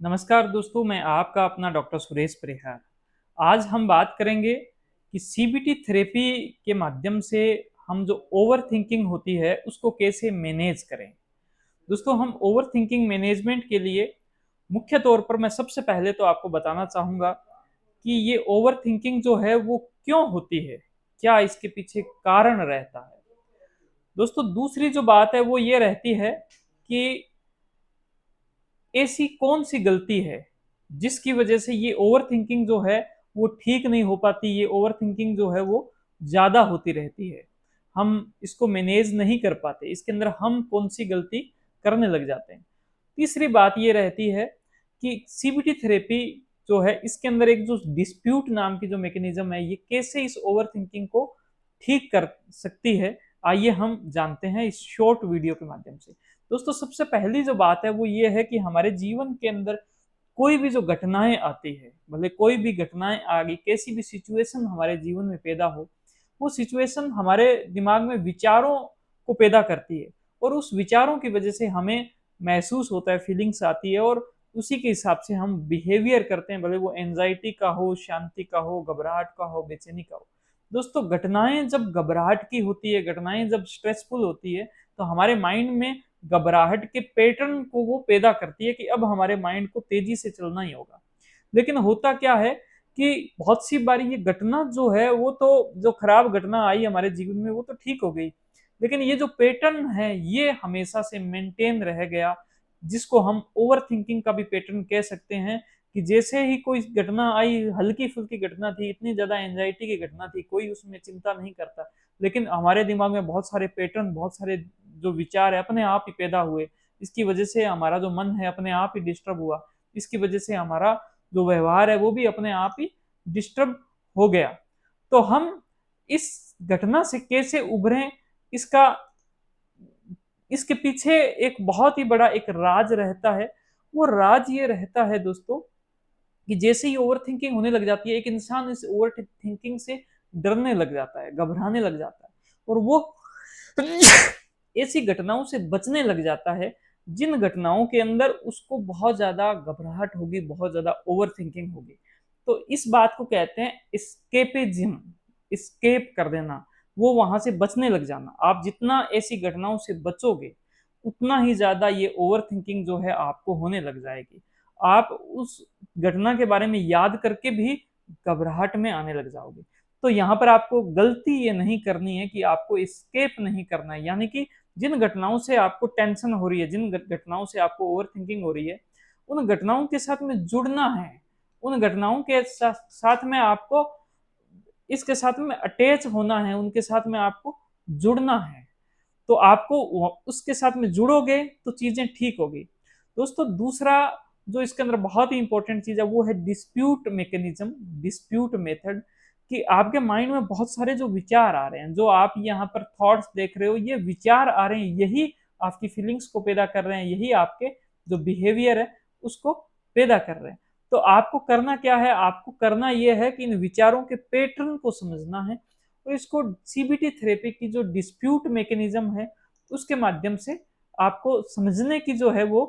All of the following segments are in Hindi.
नमस्कार दोस्तों, मैं आपका अपना डॉक्टर सुरेश परिहार। आज हम बात करेंगे कि सीबीटी थेरेपी के माध्यम से हम जो ओवरथिंकिंग होती है उसको कैसे मैनेज करें। दोस्तों, हम ओवरथिंकिंग मैनेजमेंट के लिए मुख्य तौर पर मैं सबसे पहले तो आपको बताना चाहूँगा कि ये ओवरथिंकिंग जो है वो क्यों होती है? क्या इसके पीछे कारण रहता है? दोस्तों, दूसरी जो बात है वो ये रहती है कि ऐसी कौन-सी गलती है, जिसकी वजह से ये ओवरथिंकिंग जो है, वो ठीक नहीं हो पाती, ये ओवरथिंकिंग जो है वो ज़्यादा होती रहती है। हम इसको मैनेज नहीं कर पाते, इसके अंदर हम कौन-सी गलती करने लग जाते हैं। तीसरी बात ये रहती है कि सीबीटी थेरेपी जो है, इसके अंदर एक जो डिस्प्यूट नाम की जो मैकेनिज़्म है, ये कैसे इस ओवरथिंकिंग को ठीक कर सकती है, आइए हम जानते हैं इस शॉर्ट वीडियो के माध्यम से। दोस्तों, सबसे पहली जो बात है वो ये है कि हमारे जीवन के अंदर कोई भी जो घटनाएं आती है, भले कोई भी घटनाएं आ गई, कैसी भी सिचुएशन हमारे जीवन में पैदा हो, वो सिचुएशन हमारे दिमाग में विचारों को पैदा करती है और उस विचारों की वजह से हमें महसूस होता है, फीलिंग्स आती है और उसी के हिसाब से हम बिहेवियर करते हैं, भले वो एंजाइटी का हो, शांति का हो, घबराहट का हो, बेचैनी का हो। दोस्तों, घटनाएं जब घबराहट की होती है, घटनाएं जब स्ट्रेसफुल होती है, तो हमारे माइंड में घबराहट के पैटर्न को वो पैदा करती है कि अब हमारे माइंड को तेजी से चलना ही होगा। लेकिन होता क्या है कि बहुत सी बार ये घटना जो है वो तो, जो खराब घटना आई हमारे जीवन में वो तो ठीक हो गई, लेकिन ये जो पैटर्न है ये हमेशा से मेंटेन रह गया, जिसको हम ओवर थिंकिंग का भी पैटर्न कह सकते हैं। कि जैसे ही कोई घटना आई, हल्की फुल्की घटना थी, इतनी ज्यादा एंजाइटी की घटना थी, कोई उसमें चिंता नहीं करता, लेकिन हमारे दिमाग में बहुत सारे पैटर्न, बहुत सारे जो विचार है अपने आप ही पैदा हुए। इसकी वजह से हमारा जो मन है अपने आप ही डिस्टर्ब हुआ, इसकी वजह से हमारा जो व्यवहार है वो भी अपने आप ही डिस्टर्ब हो गया। तो हम इस घटना से कैसे उभरें, इसका इसके पीछे एक बहुत ही बड़ा एक राज रहता है। वो राज ये रहता है दोस्तों, कि जैसे ही ओवर थिंकिंग होने लग जाती है, एक इंसान इस ओवर थिंकिंग से डरने लग जाता है, घबराने लग जाता है और वो ऐसी घटनाओं से बचने लग जाता है जिन घटनाओं के अंदर उसको बहुत ज्यादा घबराहट होगी, बहुत ज्यादा ओवर थिंकिंग होगी। तो इस बात को कहते हैं स्केपेजिज्म, स्केप कर देना, वो वहां से बचने लग जाना। आप जितना ऐसी घटनाओं से बचोगे, उतना ही ज्यादा ये ओवर थिंकिंग जो है आपको होने लग जाएगी। आप उस घटना के बारे में याद करके भी घबराहट में आने लग जाओगे। तो यहाँ पर आपको गलती ये नहीं करनी है कि आपको एस्केप नहीं करना है, यानी कि जिन घटनाओं से आपको टेंशन हो रही है, जिन घटनाओं से आपको ओवर थिंकिंग हो रही है, उन घटनाओं के साथ में जुड़ना है। उन घटनाओं के साथ में आपको इसके साथ में अटैच होना है, उनके साथ में आपको जुड़ना है। तो आपको उसके साथ में जुड़ोगे तो चीजें ठीक होगी। दोस्तों, दूसरा जो इसके अंदर बहुत ही इंपॉर्टेंट चीज है वो है डिस्प्यूट मैकेनिज्म, डिस्प्यूट मेथड। कि आपके माइंड में बहुत सारे जो विचार आ रहे हैं, जो आप यहाँ पर थॉट्स देख रहे हो, ये विचार आ रहे हैं, यही आपकी फीलिंग्स को पैदा कर रहे हैं, यही आपके जो बिहेवियर है उसको पैदा कर रहे हैं। तो आपको करना क्या है? आपको करना यह है कि इन विचारों के पैटर्न को समझना है और इसको सीबीटी थेरेपी की जो डिस्प्यूट मैकेनिज्म है उसके माध्यम से आपको समझने की जो है वो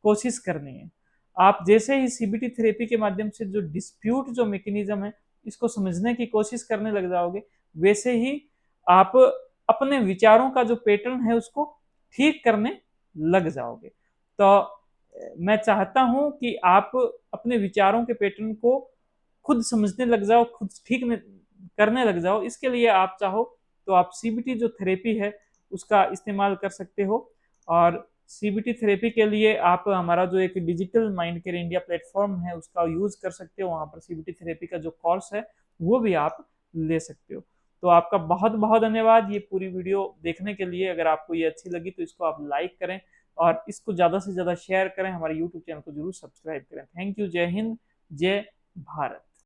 कोशिश करनी है। आप जैसे ही सीबीटी थेरेपी के माध्यम से जो डिस्प्यूट जो मैकेनिज्म है इसको समझने की कोशिश करने लग जाओगे, वैसे ही आप अपने विचारों का जो पैटर्न है उसको ठीक करने लग जाओगे। तो मैं चाहता हूं कि आप अपने विचारों के पैटर्न को खुद समझने लग जाओ, खुद ठीक करने लग जाओ। इसके लिए आप चाहो तो आप सीबीटी जो थेरेपी है उसका इस्तेमाल कर सकते हो। और सीबीटी थेरेपी के लिए आप हमारा जो एक digital mind care India platform है उसका यूज कर सकते हो। वहां पर सीबीटी थेरेपी का जो कोर्स है वो भी आप ले सकते हो। तो आपका बहुत बहुत धन्यवाद ये पूरी वीडियो देखने के लिए। अगर आपको ये अच्छी लगी तो इसको आप लाइक करें और इसको ज़्यादा से ज़्यादा शेयर करें। हमारे यूट्यूब चैनल को जरूर सब्सक्राइब करें। Thank you. जय हिंद, जय भारत।